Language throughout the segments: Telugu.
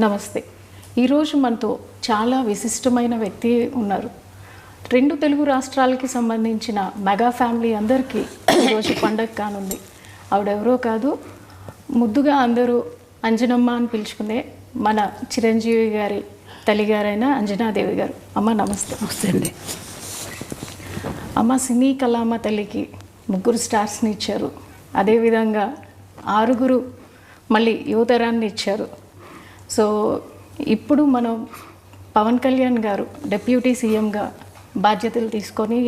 నమస్తే. ఈరోజు మనతో చాలా విశిష్టమైన వ్యక్తి ఉన్నారు. 2 తెలుగు రాష్ట్రాలకి సంబంధించిన మెగా ఫ్యామిలీ అందరికీ ఈరోజు పండగ కానుంది. ఆవిడెవరో కాదు, ముద్దుగా అందరూ అంజనమ్మ అని పిలుచుకునే మన చిరంజీవి గారి తల్లిగారైన అంజనాదేవి గారు. అమ్మ నమస్తే. నమస్తే అండి. అమ్మ సినీ కళామ తల్లికి 3 స్టార్స్ని ఇచ్చారు. అదేవిధంగా 6 మళ్ళీ యువతరాన్ని ఇచ్చారు. సో ఇప్పుడు మనం పవన్ కళ్యాణ్ గారు డిప్యూటీ సీఎంగా బాధ్యతలు తీసుకొని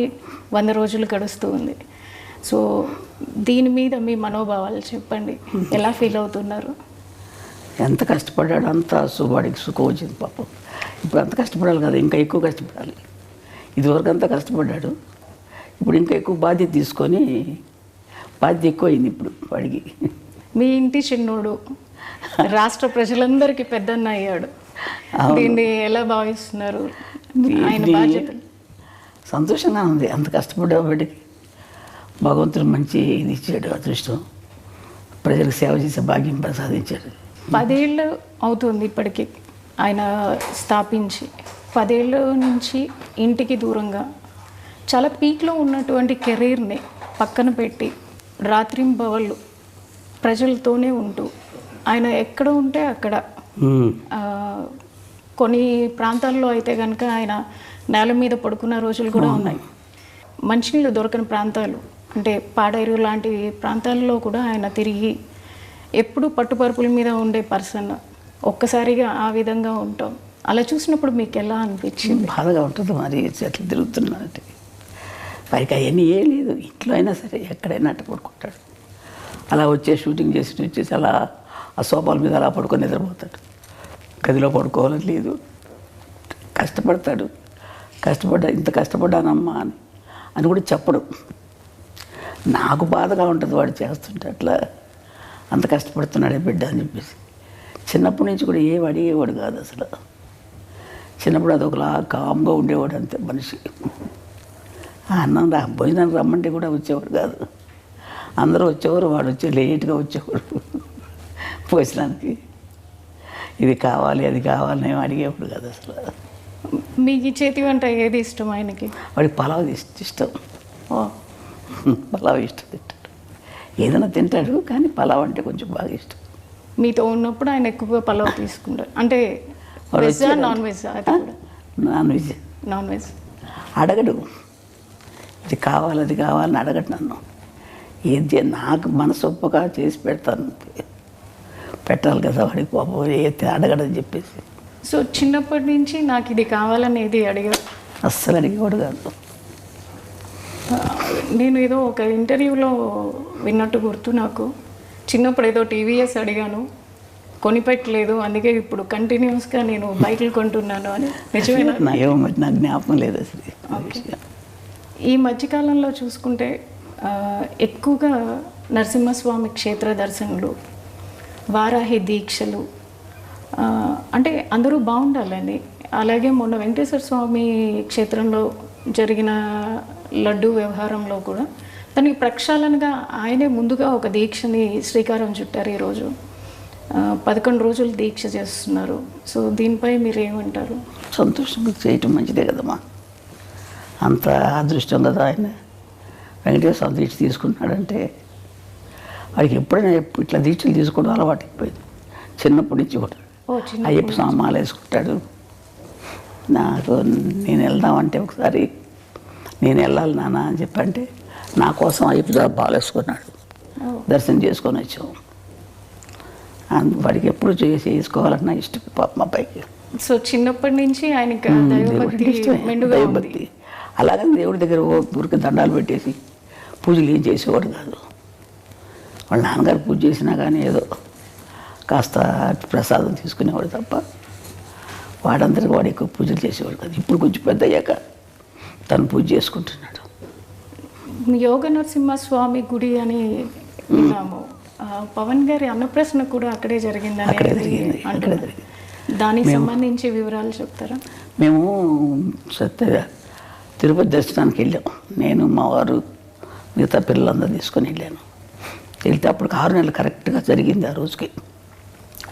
100 రోజులు గడుస్తూ ఉంది. సో దీని మీద మీ మనోభావాలు చెప్పండి. ఎలా ఫీల్ అవుతున్నారు? ఎంత కష్టపడ్డాడు అంత వాడికి సుఖం వచ్చింది పాపం. ఇప్పుడు అంత కష్టపడాలి కదా, ఇంకా ఎక్కువ కష్టపడాలి. ఇదివరకు అంతా కష్టపడ్డాడు, ఇప్పుడు ఇంకా ఎక్కువ బాధ్యత తీసుకొని బాధ్యత ఎక్కువ అయింది ఇప్పుడు వాడికి. మీ ఇంటి చిన్నోడు రాష్ట్ర ప్రజలందరికీ పెద్దన్న అయ్యాడు. దీన్ని ఎలా భావిస్తున్నారు? ఆయన బాధ్యతలు సంతోషంగా ఉంది. అంత కష్టపడ్డా వాడికి భగవంతుడు మంచి ఇది ఇచ్చాడు, అదృష్టం. ప్రజలకు సేవ చేసే భాగ్యం ప్రసాదించాడు. 10 ఏళ్ళు అవుతుంది ఇప్పటికీ ఆయన స్థాపించి. 10 ఏళ్ళ నుంచి ఇంటికి దూరంగా చాలా పీక్లో ఉన్నటువంటి కెరీర్ని పక్కన పెట్టి రాత్రింబవళ్ళు ప్రజలతోనే ఉంటూ ఆయన ఎక్కడ ఉంటే అక్కడ, కొన్ని ప్రాంతాల్లో అయితే కనుక ఆయన నేల మీద పడుకున్న రోజులు కూడా ఉన్నాయి. మంచినీళ్ళు దొరకని ప్రాంతాలు అంటే పాడేరు లాంటి ప్రాంతాల్లో కూడా ఆయన తిరిగి ఎప్పుడు పట్టుపరుపుల మీద ఉండే పర్సన్. ఒక్కసారిగా ఆ విధంగా ఉంటాం. అలా చూసినప్పుడు మీకు ఎలా అనిపించింది? బాధగా ఉంటుంది. మరి చెట్లు తిరుగుతున్నాడంటే వారికి అవన్నీ ఏం లేదు. ఇంట్లో అయినా సరే ఎక్కడైనా అట్ట పడుకుంటాడు. అలా షూటింగ్ వచ్చేసి అలా ఆ సోఫాల మీద అలా పడుకొని నిద్రపోతాడు. గదిలో పడుకోవాలని లేదు. కష్టపడతాడు. ఇంత కష్టపడ్డానమ్మా అని కూడా చెప్పడు. నాకు బాధగా ఉంటుంది వాడు చేస్తుంటే, అట్లా అంత కష్టపడుతున్నాడే బిడ్డ అని చెప్పేసి. చిన్నప్పటి నుంచి కూడా ఏం అడిగేవాడు కాదు అసలు. చిన్నప్పుడు అదొకలా కామ్గా ఉండేవాడు అంతే మనిషి. అన్నం భోజనానికి రమ్మంటే కూడా వచ్చేవాడు కాదు. అందరూ వచ్చేవారు, వాడు లేట్గా వచ్చేవాడు భోజనానికి. ఇది కావాలి అది కావాలని ఏమి అడిగేవాడు కాదు అసలు. మీకు చేతి వంట ఏది ఇష్టం ఆయనకి? వాడికి పలావ్ ఇష్టం. పలావ్ ఇష్టం తింటాడు. ఏదైనా తింటాడు కానీ పలావ్ అంటే కొంచెం బాగా ఇష్టం. మీతో ఉన్నప్పుడు ఆయన ఎక్కువగా పలావ్ తీసుకుంటారు అంటే veg non veg? Non veg. Non veg అడగడు. ఇది కావాలి అది కావాలని అడగడు నన్ను. ఏది నాకు మనసు ఒప్పగా చేసి పెడతాను. పెట్టాలి కదా వాడికి పాపం, ఏది అడగడని చెప్పేసి. సో చిన్నప్పటి నుంచి నాకు ఇది కావాలని ఏది అడిగారు? అస్సలు అడిగేవాడు కాదు. నేను ఏదో ఒక ఇంటర్వ్యూలో విన్నట్టు గుర్తు నాకు. చిన్నప్పుడు ఏదో టీవీఎస్ అడిగాను, కొనిపెట్టలేదు, అందుకే ఇప్పుడు కంటిన్యూస్గా నేను బైకులు కొంటున్నాను అని. నిజమేనా? ఏమో మరి నాకు జ్ఞాపకం లేదు అసలు. ఈ మధ్యకాలంలో చూసుకుంటే ఎక్కువగా నరసింహస్వామి క్షేత్ర దర్శనలు, వారాహి దీక్షలు, అంటే అందరూ బాగుండాలని. అలాగే మొన్న వెంకటేశ్వర స్వామి క్షేత్రంలో జరిగిన లడ్డు వ్యవహారంలో కూడా దానికి ప్రక్షాళనగా ఆయనే ముందుగా ఒక దీక్షని శ్రీకారం చుట్టారు. ఈరోజు 11 రోజులు దీక్ష చేస్తున్నారు. సో దీనిపై మీరు ఏమంటారు? సంతోషంగా చేయటం మంచిదే కదమ్మా. అంత అదృష్టం కదా ఆయన. వెంకటేశ్వర స్వామి దీక్ష తీసుకున్నాడంటే వాడికి ఎప్పుడైనా ఇట్లా దీక్షలు తీసుకోవడం అలవాటు అయిపోయింది చిన్నప్పటి నుంచి కూడా. అయ్యప్ప స్వామి మాల వేసుకుంటాడు. నేను వెళ్దామంటే ఒకసారి నేను వెళ్ళాలి నాన్న అని చెప్పంటే నా కోసం అయ్యప్ప స్వామి మాల వేసుకున్నాడు. దర్శనం చేసుకొని వచ్చాము. వాడికి ఎప్పుడు చేసుకోవాలన్నా ఇష్టం పాపం అబ్బాయికి. సో చిన్నప్పటి నుంచి ఆయనకి దైవభక్తి. అలాగని దేవుడి దగ్గర ఊరికి దండాలు పెట్టేసి పూజలు ఏం చేసేవాడు కాదు. వాళ్ళ నాన్నగారు పూజ చేసినా కానీ ఏదో కాస్త ప్రసాదం తీసుకునేవాడు తప్ప వాడందరికీ వాడు ఎక్కువ పూజలు చేసేవాడు కాదు. ఇప్పుడు కొంచెం పెద్ద అయ్యాక తను పూజ చేసుకుంటున్నాడు. యోగ నరసింహస్వామి గుడి అని విన్నాము. పవన్ గారి అన్నప్రసన్న కూడా అక్కడే జరిగిందని. అక్కడే జరిగింది. దానికి సంబంధించి వివరాలు చెప్తారా? మేము తిరుపతి దర్శనానికి వెళ్ళాం. నేను మా వారు మిగతా పిల్లలందరూ తీసుకొని వెళ్ళాను. వెళ్తే అప్పుడు 6 నెలలు కరెక్ట్గా జరిగింది. ఆ రోజుకి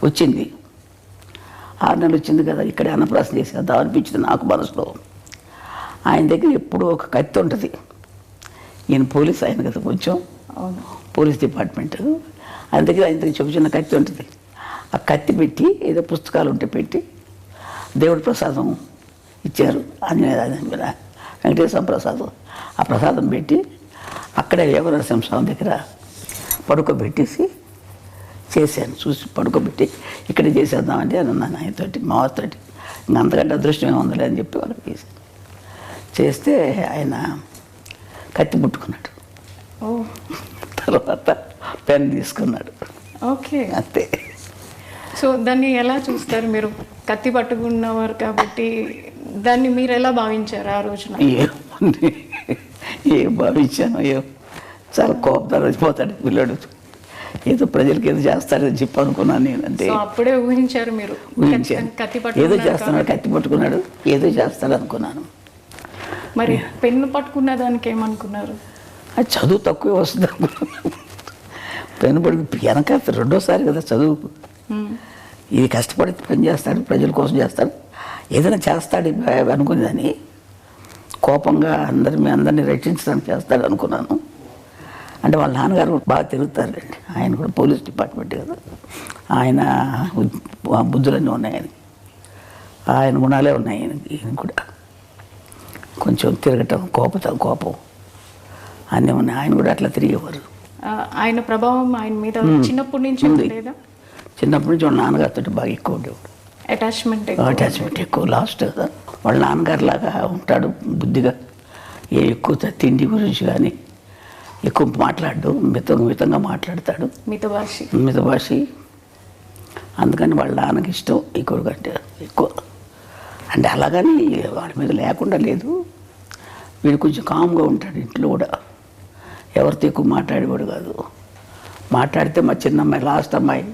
వచ్చింది. 6 నెలలు వచ్చింది కదా, ఇక్కడే అన్నప్రాసన చేసేద్దాం అనిపించింది నాకు మనసులో. ఆయన దగ్గర ఎప్పుడూ ఒక కత్తి ఉంటుంది. ఈయన పోలీస్ ఆయన కదా, కొంచెం పోలీస్ డిపార్ట్మెంట్. ఆయన దగ్గర చిన్న కత్తి ఉంటుంది. ఆ కత్తి పెట్టి ఏదో పుస్తకాలు ఉంటే పెట్టి దేవుడి ప్రసాదం ఇచ్చారు, ఆంజనేయ వెంకటేశ్వర ప్రసాదం. ఆ ప్రసాదం పెట్టి అక్కడే యోగనరసింహస్వామి దగ్గర పడుకోబెట్టేసి చేశాను. చూసి పడుకోబెట్టి ఇక్కడే చేసేద్దామంటే అన్నాను ఆయనతోటి, మా వారితోటి. ఇంకా అంతకంటే అదృష్టం ఏముందిలే అని చెప్పి వాళ్ళకి చేశాను. చేస్తే ఆయన కత్తి పుట్టుకున్నాడు. తర్వాత పెన్ తీసుకున్నాడు. ఓకే, అంతే. సో దాన్ని ఎలా చూస్తారు మీరు? కత్తి పట్టుకున్నవారు కాబట్టి దాన్ని మీరు ఎలా భావించారు ఆ రోజున? ఏం భావించాను, చాలా కోపంతో వచ్చిపోతాడు పిల్లడు, ఏదో ప్రజలకి ఏదో చేస్తాడని చెప్పి అనుకున్నాను నేను. అంటే అప్పుడే ఊహించారు మీరు? ఊహించాను, ఏదో చేస్తున్నాడు, కత్తి పట్టుకున్నాడు, ఏదో చేస్తాడు అనుకున్నాను. మరి పెన్ను పట్టుకున్న దానికి ఏమనుకున్నారు? అది చదువు తక్కువే వస్తుంది అనుకున్నాను. పెన్ను పడుకు వెనక రెండోసారి కదా చదువు. ఇది కష్టపడి పని చేస్తాడు, ప్రజల కోసం చేస్తాడు, ఏదైనా చేస్తాడు అనుకునేదాన్ని. కోపంగా అందరినీ రక్షించడానికి చేస్తాడు అనుకున్నాను. అంటే వాళ్ళ నాన్నగారు బాగా తిరుగుతారులేండి, ఆయన కూడా పోలీస్ డిపార్ట్మెంట్ కదా, ఆయన బుద్ధులన్నీ ఉన్నాయి ఆయనకి, ఆయన గుణాలే ఉన్నాయి ఈయన కూడా. కొంచెం తిరగటం, కోపం అన్నీ ఉన్నాయి. ఆయన కూడా అట్లా తిరిగేవారు. ఆయన ప్రభావం ఆయన మీద చిన్నప్పటి నుంచి ఉండేదా? చిన్నప్పటి నుంచి వాళ్ళ నాన్నగారితో బాగా ఎక్కువ ఉండేవాడు. అటాచ్మెంట్ ఎక్కువ. లాస్ట్ కదా వాళ్ళ నాన్నగారు లాగా ఉంటాడు, బుద్ధిగా. ఎక్కువ తిండి గురించి కానీ ఎక్కువ మాట్లాడు, మితంగా మాట్లాడతాడు, మితభాషి. అందుకని వాళ్ళ నాన్నకి ఇష్టం ఈ కొడుకు అంటే ఎక్కువ. అంటే అలాగని వాళ్ళ మీద లేకుండా లేదు, వీడు కొంచెం కామ్గా ఉంటాడు ఇంట్లో కూడా, ఎవరితో ఎక్కువ మాట్లాడేవాడు కాదు. మాట్లాడితే మా చిన్నమ్మాయి, లాస్ట్ అమ్మాయి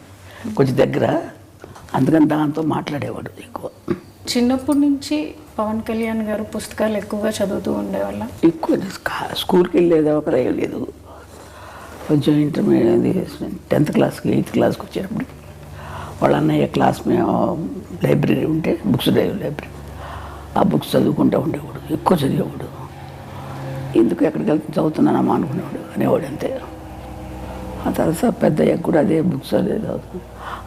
కొంచెం దగ్గర, అందుకని దాంతో మాట్లాడేవాడు ఎక్కువ. చిన్నప్పటి నుంచి పవన్ కళ్యాణ్ గారు పుస్తకాలు ఎక్కువగా చదువుతూ ఉండేవాళ్ళ? ఎక్కువ స్కూల్కి వెళ్ళేది ఒక లేదు, కొంచెం ఇంటర్మీడియట్ 10th క్లాస్కి 8th క్లాస్కి వచ్చేటప్పుడు వాళ్ళ అన్నయ్య క్లాస్ మేము లైబ్రరీ ఉంటే బుక్స్ లైబ్రరీ, ఆ బుక్స్ చదువుకుంటూ ఉండేవాడు, ఎక్కువ చదివేవాడు. ఎందుకు ఎక్కడికి వెళ్తే చదువుతున్నానమ్మా అనుకునేవాడు, అనేవాడు అంతే. ఆ తర్వాత పెద్దయ్యాక కూడా అదే బుక్స్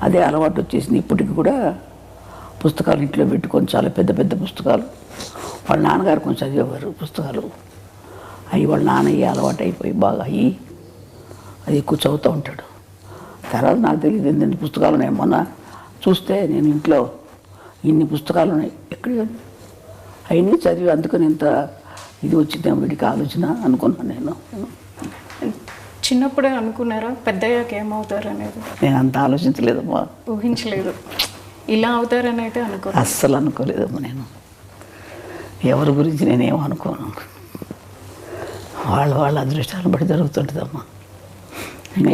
అదే అలవాటు వచ్చేసింది. ఇప్పటికి కూడా పుస్తకాలు ఇంట్లో పెట్టుకొని, చాలా పెద్ద పుస్తకాలు. వాళ్ళ నాన్నగారు కొంచెం చదివేవారు పుస్తకాలు, అవి వాళ్ళ నాన్నయ్య అలవాటు అయిపోయి బాగా అయ్యి అది ఎక్కువ చదువుతూ ఉంటాడు. తర్వాత నాకు తెలియదు ఎన్ని పుస్తకాలు ఉన్నాయి. మొన్న చూస్తే నేను ఇంట్లో ఇన్ని పుస్తకాలు ఉన్నాయి, ఎక్కడ అవన్నీ చదివి అందుకని ఇంత ఇది వచ్చిందేమో వీడికి ఆలోచన అనుకున్నాను నేను. చిన్నప్పుడే అనుకున్నారా పెద్దయ్యాక ఏమవుతారు అనేది? నేను అంత ఆలోచించలేదమ్మా, ఊహించలేదు ఇలా అవుతారని అయితే అస్సలు అనుకోలేదమ్మా. నేను ఎవరి గురించి నేనేమో అనుకోను, వాళ్ళ అదృష్టాలను బట్టి జరుగుతుంటుందమ్మా.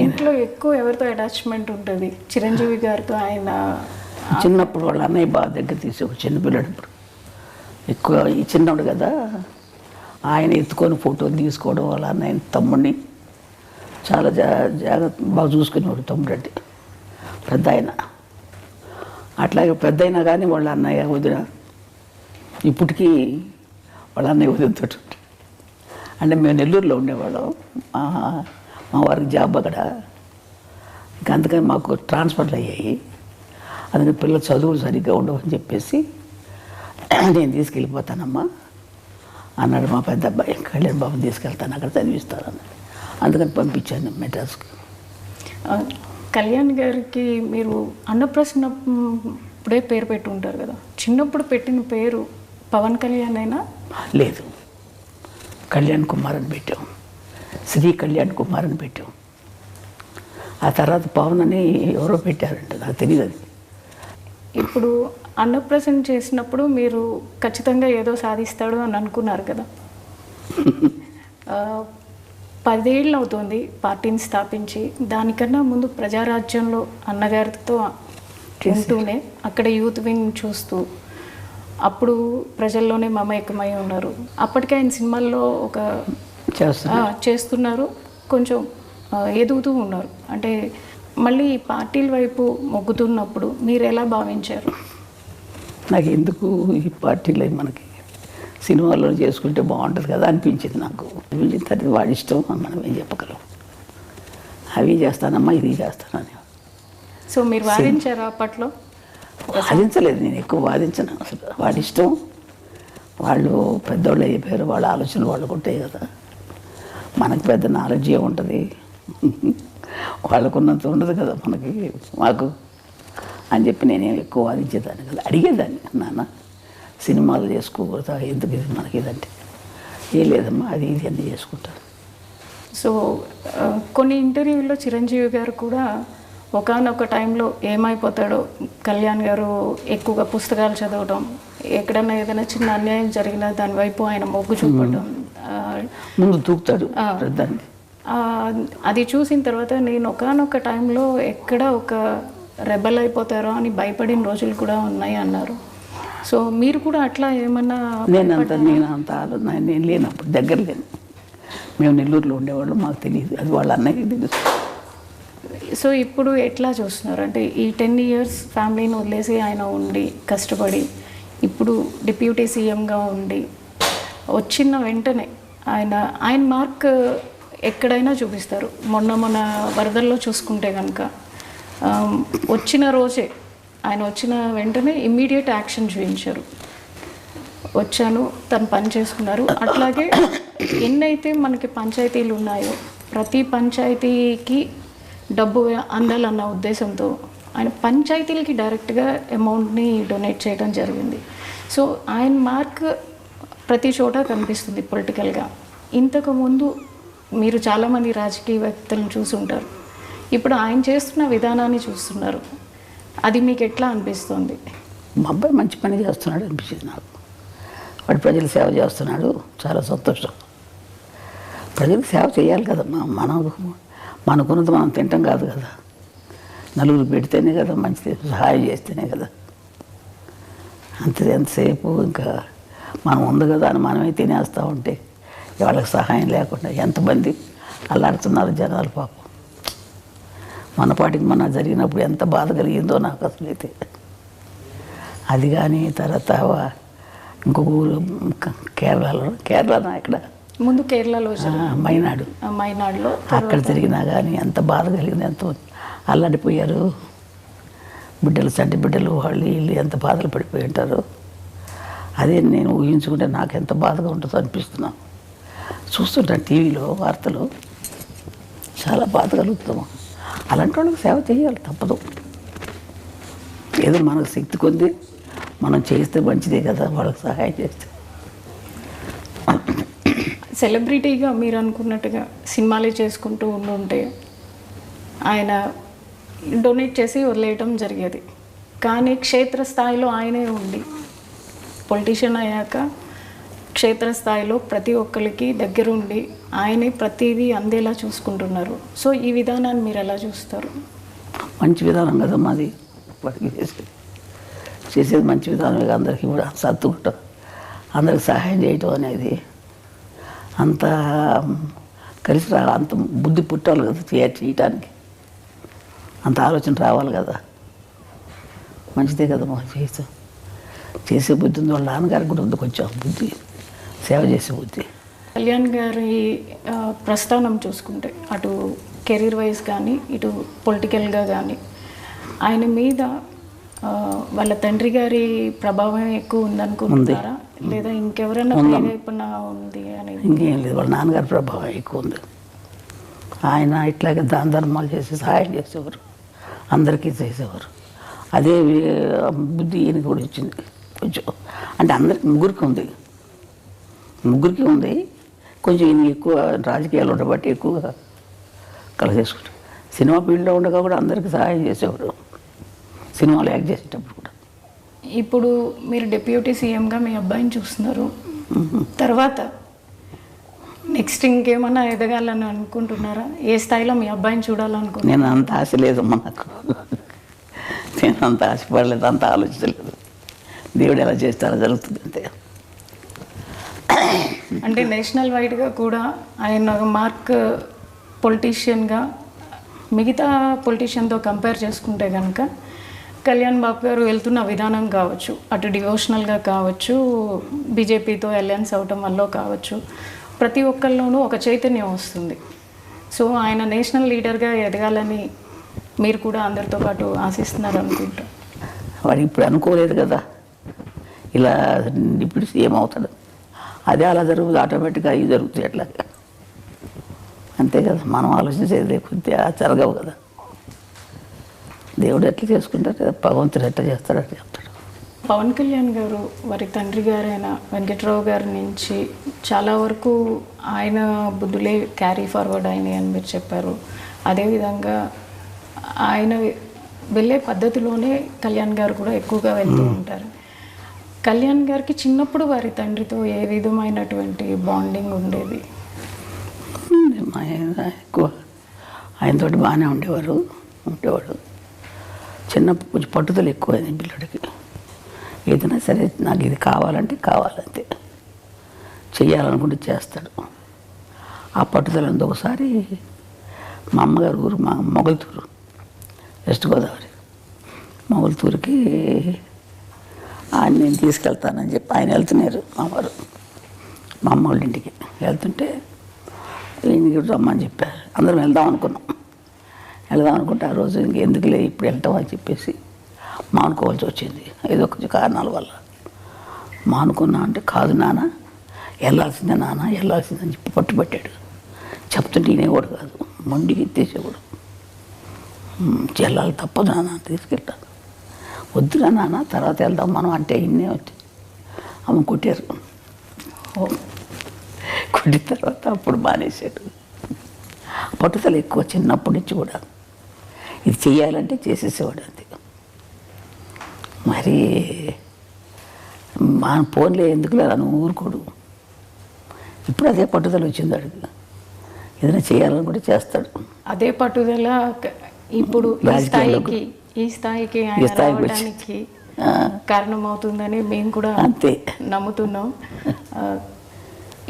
ఇంట్లో ఎక్కువ ఎవరితో అటాచ్మెంట్ ఉంటుంది? చిరంజీవి గారితో. ఆయన చిన్నప్పుడు వాళ్ళ అన్నయ్య బాగా దగ్గర తీసి, ఒక చిన్నపిల్లడు ఇప్పుడు ఎక్కువ ఈ చిన్నవాడు కదా, ఆయన ఎత్తుకొని ఫోటోలు తీసుకోవడం, వాళ్ళ అన్నయ్య తమ్ముడిని చాలా జాగ్రత్త బాగా చూసుకునేవాడు. తమ్ముడు అంటే పెద్ద ఆయన. అట్లాగే పెద్ద అయినా కానీ వాళ్ళ అన్నయ్య వదిన ఇప్పటికీ వాళ్ళ అన్నయ్య వదినతో. అంటే మేము నెల్లూరులో ఉండేవాళ్ళం, మా వారికి జాబ్ అక్కడ. ఇంకా అందుకని మాకు ట్రాన్స్ఫర్లు అయ్యాయి. అందుకని పిల్లలు చదువులు సరిగ్గా ఉండవని చెప్పేసి నేను తీసుకెళ్ళిపోతానమ్మా అన్నాడు మా పెద్ద అబ్బాయి. కళ్యాణ్ బాబుని తీసుకెళ్తాను, అక్కడ చదివిస్తానన్నాడు. అందుకని పంపించాను మెడ్రాస్కి. కళ్యాణ్ గారికి మీరు అన్నప్రాసన ఇప్పుడే పేరు పెట్టి ఉంటారు కదా, చిన్నప్పుడు పెట్టిన పేరు పవన్ కళ్యాణ్ అయినా? లేదు, కళ్యాణ్ కుమార్ అని పెట్టాం, శ్రీ కళ్యాణ్ కుమార్ అని పెట్టాం. ఆ తర్వాత పవన్ అని ఎవరో పెట్టారంట, నాకు తెలియదు అది. ఇప్పుడు అన్నప్రాసన చేసినప్పుడు మీరు ఖచ్చితంగా ఏదో సాధిస్తాడు అని అనుకున్నారు కదా. 10 ఏళ్ళు అవుతుంది పార్టీని స్థాపించి. దానికన్నా ముందు ప్రజారాజ్యంలో అన్నగారితో ఉంటూనే అక్కడ యూత్ వింగ్ చూస్తూ అప్పుడు ప్రజల్లోనే మమేకమై ఉన్నారు. అప్పటికే ఆయన సినిమాల్లో ఒక చేస్తున్నారు, కొంచెం ఎదుగుతూ ఉన్నారు. అంటే మళ్ళీ పార్టీల వైపు మొగ్గుతున్నప్పుడు మీరు ఎలా భావించారు? నాకు ఎందుకు ఈ పార్టీలో మనకి సినిమాల్లో చేసుకుంటే బాగుంటుంది కదా అనిపించింది నాకు. వెళ్ళిన తర్వాత వాడి ఇష్టం మనం ఏం చెప్పగలం. అవి చేస్తానమ్మా ఇది చేస్తానని. సో మీరు వాదించారా అప్పట్లో? వాదించలేదు, నేను ఎక్కువ వాదించను అసలు. వాడి ఇష్టం, వాళ్ళు పెద్దవాళ్ళు అయిపోయారు, వాళ్ళ ఆలోచనలు వాళ్ళకు ఉంటాయి కదా. మనకు పెద్ద నాలెడ్జ్ ఏముంటుంది, వాళ్ళకున్నంత ఉండదు కదా మనకి మాకు అని చెప్పి నేనేం ఎక్కువ వాదించేదాన్ని కదా. అడిగేదాన్ని, నాన్న సినిమాలు చేసుకోకూడదా, ఎందుకు ఇది మనకి ఇదంటే, ఏం లేదమ్మా అది ఇది అన్నీ చేసుకుంటాను. సో కొన్ని ఇంటర్వ్యూల్లో చిరంజీవి గారు కూడా ఒకానొక టైంలో ఏమైపోతాడో, కళ్యాణ్ గారు ఎక్కువగా పుస్తకాలు చదవడం, ఎక్కడన్నా ఏదైనా చిన్న అన్యాయం జరిగినా దాని వైపు ఆయన మొగ్గు చూపడం, ముందు దూకుతాడు. అది చూసిన తర్వాత నేను ఒకానొక టైంలో ఎక్కడ ఒక రెబల్ అయిపోతారో అని భయపడిన రోజులు కూడా ఉన్నాయి అన్నారు. సో మీరు కూడా అట్లా ఏమన్నా? నేను లేనప్పుడు దగ్గర లేను. మేము నెల్లూరులో ఉండేవాళ్ళు, మాకు తెలియదు, అది వాళ్ళ అన్నయ్యకి తెలుసు. సో ఇప్పుడు ఎట్లా చూస్తున్నారు అంటే ఈ 10 years ఫ్యామిలీని వదిలేసి ఆయన ఉండి కష్టపడి ఇప్పుడు డిప్యూటీ సీఎంగా ఉండి వచ్చిన వెంటనే ఆయన మార్క్ ఎక్కడైనా చూపిస్తారు. మొన్న వరదల్లో చూసుకుంటే కనుక వచ్చిన రోజే ఆయన వచ్చిన వెంటనే ఇమ్మీడియట్ యాక్షన్ చూపించారు. వచ్చాను, తను పని చేసుకున్నారు. అట్లాగే ఎన్నైతే మనకి పంచాయతీలు ఉన్నాయో ప్రతి పంచాయతీకి డబ్బు అందాలన్న ఉద్దేశంతో ఆయన పంచాయతీలకి డైరెక్ట్గా అమౌంట్ని డొనేట్ చేయడం జరిగింది. సో ఆయన మార్క్ ప్రతి చోట కనిపిస్తుంది పొలిటికల్గా. ఇంతకుముందు మీరు చాలామంది రాజకీయవేత్తలను చూసుంటారు, ఇప్పుడు ఆయన చేస్తున్న విధానాన్ని చూస్తున్నారు, అది మీకు ఎట్లా అనిపిస్తుంది? మా అబ్బాయి మంచి పని చేస్తున్నాడు అనిపించింది నాకు. వాడు ప్రజలు సేవ చేస్తున్నాడు, చాలా సంతోషం. ప్రజలకు సేవ చేయాలి కదమ్మా. మనకున్నది మనం తింటాం కాదు కదా, నలుగురు పెడితేనే కదా మంచిది, సహాయం చేస్తేనే కదా. ఎంతసేపు ఇంకా మనం ఉంది కదా అని మనమే తినేస్తూ ఉంటే వాళ్ళకి సహాయం లేకుండా ఎంతమంది అల్లాడుతున్నారు జనాలు పాపం. మన పాటికి మన జరిగినప్పుడు ఎంత బాధ కలిగిందో నాకు అసలు అయితే. అది కానీ తర్వాత ఇంకొక ఊరు కేరళలో ఇక్కడ ముందు కేరళలో మైనాడులో అక్కడ తిరిగినా కానీ ఎంత బాధ కలిగింది, ఎంతో అల్లాడిపోయారు బిడ్డలు, చంటి బిడ్డలు, వాళ్ళు వీళ్ళు ఎంత బాధలు పడిపోయి ఉంటారు. అదే నేను ఊహించుకుంటే నాకు ఎంత బాధగా ఉంటుందో అనిపిస్తున్నాను. చూస్తుంటాను టీవీలో వార్తలు, చాలా బాధ కలుగుతాము. అలాంటి వాళ్ళకి సేవ చేయాలి, తప్పదు. ఏదో మనకు శక్తి కొద్ది మనం చేస్తే మంచిదే కదా, వాళ్ళకి సహాయం చేస్తే. సెలబ్రిటీగా మీరు అనుకున్నట్టుగా సినిమాలే చేసుకుంటూ ఉంటే ఆయన డొనేట్ చేసి వదిలేయటం జరిగేది. కానీ క్షేత్రస్థాయిలో ఆయనే ఉండి పొలిటీషియన్ అయ్యాక క్షేత్రస్థాయిలో ప్రతి ఒక్కరికి దగ్గరుండి ఆయనే ప్రతిదీ అందేలా చూసుకుంటున్నారు. సో ఈ విధానాన్ని మీరు ఎలా చూస్తారు? మంచి విధానం కదా మాది, వాడికి చేసేది మంచి విధానమే. అందరికీ కూడా సర్దుకుంటాం, అందరికి సహాయం చేయటం అనేది అంత కలిసి అంత బుద్ధి పుట్టాలి కదా చేయటానికి, అంత ఆలోచన రావాలి కదా. మంచిదే కదా మాకు చేసే బుద్ధి ఉంది. వాళ్ళ నాన్నగారికి కూడా ఉంది కొంచెం బుద్ధి, సేవ చేసే బుద్ధి. కళ్యాణ్ గారి ప్రస్థానం చూసుకుంటే అటు కెరీర్ వైజ్ కానీ ఇటు పొలిటికల్గా కానీ ఆయన మీద వాళ్ళ తండ్రి గారి ప్రభావం ఎక్కువ ఉందనుకుంటున్నారా, లేదా ఇంకెవరైనా ప్రేరేపణ ఉంది అనేది? ఇంకేం లేదు, వాళ్ళ నాన్నగారి ప్రభావం ఎక్కువ ఉంది. ఆయన ఇట్లాగే దాన ధర్మాలు చేసి సహాయం చేసేవారు, అందరికీ చేసేవారు. అదే బుద్ధి ఈయనకి కూడా వచ్చింది కొంచెం. అంటే అందరికి ముగ్గురికి ఉంది కొంచెం. ఈయన ఎక్కువ రాజకీయాలు ఉండబట్టి ఎక్కువగా కలిసేసుకుంటారు. సినిమా ఫీల్డ్లో ఉండగా కూడా అందరికీ సహాయం చేసేవారు, సినిమాలు యాక్ట్ చేసేటప్పుడు కూడా. ఇప్పుడు మీరు డిప్యూటీ సీఎంగా మీ అబ్బాయిని చూస్తున్నారు, తర్వాత నెక్స్ట్ ఇంకేమన్నా ఎదగాలని అనుకుంటున్నారా? ఏ స్థాయిలో మీ అబ్బాయిని చూడాలనుకుంటున్నారు? నేను అంత ఆశ లేదమ్మా నాకు, నేను అంత ఆశపడలేదు, అంత ఆలోచించలేదు. దేవుడు ఎలా చేస్తారో జరుగుతుంది అంతే. అంటే నేషనల్ వైడ్గా కూడా ఆయన మార్క్ పొలిటీషియన్గా మిగతా పొలిటీషియన్తో కంపేర్ చేసుకుంటే కనుక కళ్యాణ్ బాబు గారు వెళ్తున్న విధానం కావచ్చు, అటు డివోషనల్గా కావచ్చు, బీజేపీతో అలయన్స్ అవటం వల్ల కావచ్చు, ప్రతి ఒక్కరిలోనూ ఒక చైతన్యం వస్తుంది. సో ఆయన నేషనల్ లీడర్గా ఎదగాలని మీరు కూడా అందరితో పాటు ఆశిస్తున్నారు అనుకుంటా. వాడు ఇప్పుడు అనుకోలేదు కదా ఇలా ఇప్పుడు సీఎం అవుతాడు, అదే అలా జరుగుతుంది, ఆటోమేటిక్గా అవి జరుగుతాయి అట్లా. అంతే కదా, మనం ఆలోచించేది కొద్దిగా జరగవు కదా. దేవుడు ఎట్లా చేసుకుంటాడు, భగవంతుడు ఎట్లా చేస్తాడు అట్లా చెప్తాడు. పవన్ కళ్యాణ్ గారు వారి తండ్రి గారైన వెంకట్రావు గారి నుంచి చాలా వరకు ఆయన బుద్ధులే క్యారీ ఫార్వర్డ్ అయినాయి అని మీరు చెప్పారు. అదేవిధంగా ఆయన వెళ్ళే పద్ధతిలోనే కళ్యాణ్ గారు కూడా ఎక్కువగా వెళ్తూ ఉంటారు. కళ్యాణ్ గారికి చిన్నప్పుడు వారి తండ్రితో ఏ విధమైనటువంటి బాండింగ్ ఉండేది? ఎక్కువ ఆయనతోటి బాగానే ఉండేవాడు. చిన్నప్పుడు కొంచెం పట్టుదల ఎక్కువ అయింది పిల్లడికి. ఏదైనా సరే నాకు ఇది కావాలంటే కావాలంతే, చెయ్యాలనుకుంటే చేస్తాడు. ఆ పట్టుదల ఉంది. ఒకసారి మా అమ్మగారు ఊరు మా మొగల్తూరు, వెస్ట్ గోదావరి, మొగల్తూరుకి ఆయన నేను తీసుకెళ్తానని చెప్పి ఆయన వెళ్తున్నారు మా వారు, మా అమ్మ వాళ్ళ ఇంటికి వెళ్తుంటే ఈయనకి రమ్మని చెప్పారు. అందరం వెళ్దాం అనుకుంటే ఆ రోజు ఇంకెందుకులే ఇప్పుడు వెళ్తాం అని చెప్పేసి మానుకోవాల్సి వచ్చింది. ఏదో కొంచెం కారణాల వల్ల మానుకున్నా. అంటే కాదు నాన్న వెళ్ళాల్సిందే, నాన్న వెళ్ళాల్సిందని చెప్పి పట్టుబట్టాడు. చెప్తుంటే ఈయనేవాడు కాదు, మొండికి ఎత్తేసేవాడు. వెళ్ళాలి, తప్పదు నాన్న తీసుకెళ్తాను. వద్దురా నాన్న తర్వాత వెళ్దాం మనం అంటే ఇన్నే వచ్చి అమ్మ కొట్టారు. కొట్టిన తర్వాత అప్పుడు మానేశాడు. పట్టుదల ఎక్కువ చిన్నప్పటి నుంచి కూడా. ఇది చెయ్యాలంటే చేసేసేవాడు అంతే. మరి మన ఫోన్లో ఎందుకు అని ఊరుకోడు. ఇప్పుడు అదే పట్టుదల వచ్చింది అడిగి, ఏదైనా చేయాలని కూడా చేస్తాడు. అదే పట్టుదల ఇప్పుడు ఈ స్థాయికి ఆయన రావడానికి కారణమవుతుందని మేము కూడా అంతే నమ్ముతున్నాం.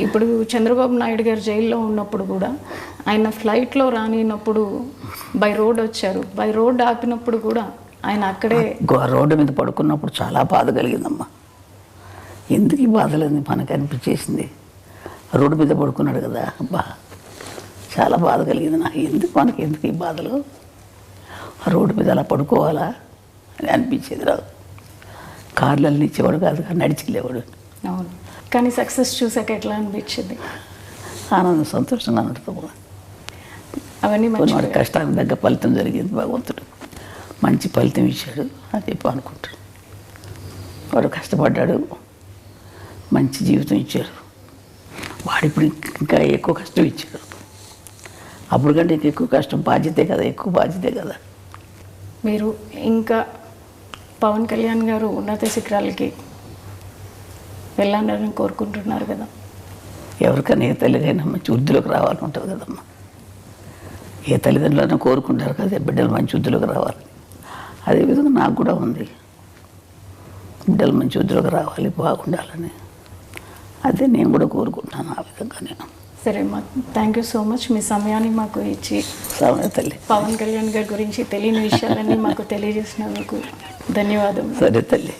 ఇప్పుడు చంద్రబాబు నాయుడు గారు జైల్లో ఉన్నప్పుడు కూడా ఆయన ఫ్లైట్లో రానినప్పుడు బై రోడ్ వచ్చారు. బై రోడ్ ఆపినప్పుడు కూడా ఆయన అక్కడే రోడ్డు మీద పడుకున్నప్పుడు చాలా బాధ కలిగిందమ్మా. ఎందుకు ఈ బాధలని మనకు అనిపించేసింది. రోడ్డు మీద పడుకున్నాడు కదా, అబ్బా చాలా బాధ కలిగింది నాకు. ఎందుకు ఈ బాధలు, రోడ్డు మీద అలా పడుకోవాలా అని అనిపించేది. రాదు కార్లలో ఇచ్చేవాడు కాదు, నడిచిలేవాడు. అవును, కానీ సక్సెస్ చూసాక ఎట్లా అనిపించింది? ఆనందం, సంతోషంగా ఉంటుంది. అవన్నీ వాడి కష్టానికి తగ్గ ఫలితం జరిగింది. భగవంతుడు మంచి ఫలితం ఇచ్చాడు అని చెప్పి అనుకుంటాడు. వాడు కష్టపడ్డాడు, మంచి జీవితం ఇచ్చారు. వాడు ఇప్పుడు ఇంకా ఎక్కువ కష్టం ఇచ్చాడు. అప్పుడు కంటే ఎక్కువ కష్టం, బాధ్యతే కదా, ఎక్కువ బాధ్యతే కదా. మీరు ఇంకా పవన్ కళ్యాణ్ గారు ఉన్నత శిఖరాలకి వెళ్ళాలని కోరుకుంటున్నారు కదా. ఎవరికైనా ఏ తల్లికైనా మంచి వృద్ధిలోకి రావాలని ఉంటుంది కదమ్మా. ఏ తల్లిదండ్రులైనా కోరుకుంటారు కదా బిడ్డలు మంచి వృద్ధిలోకి రావాలి. అదేవిధంగా నాకు కూడా ఉంది, బిడ్డలు మంచి వృద్ధిలోకి రావాలి, బాగుండాలని. అదే నేను కూడా కోరుకుంటున్నాను ఆ విధంగా నేను. సరే అమ్మా, థ్యాంక్ యూ సో మచ్. మీ సమయాన్ని మాకు ఇచ్చి తల్లి పవన్ కళ్యాణ్ గారి గురించి తెలియని విషయాలన్నీ మాకు తెలియజేసినందుకు ధన్యవాదాలు. సరే తల్లి.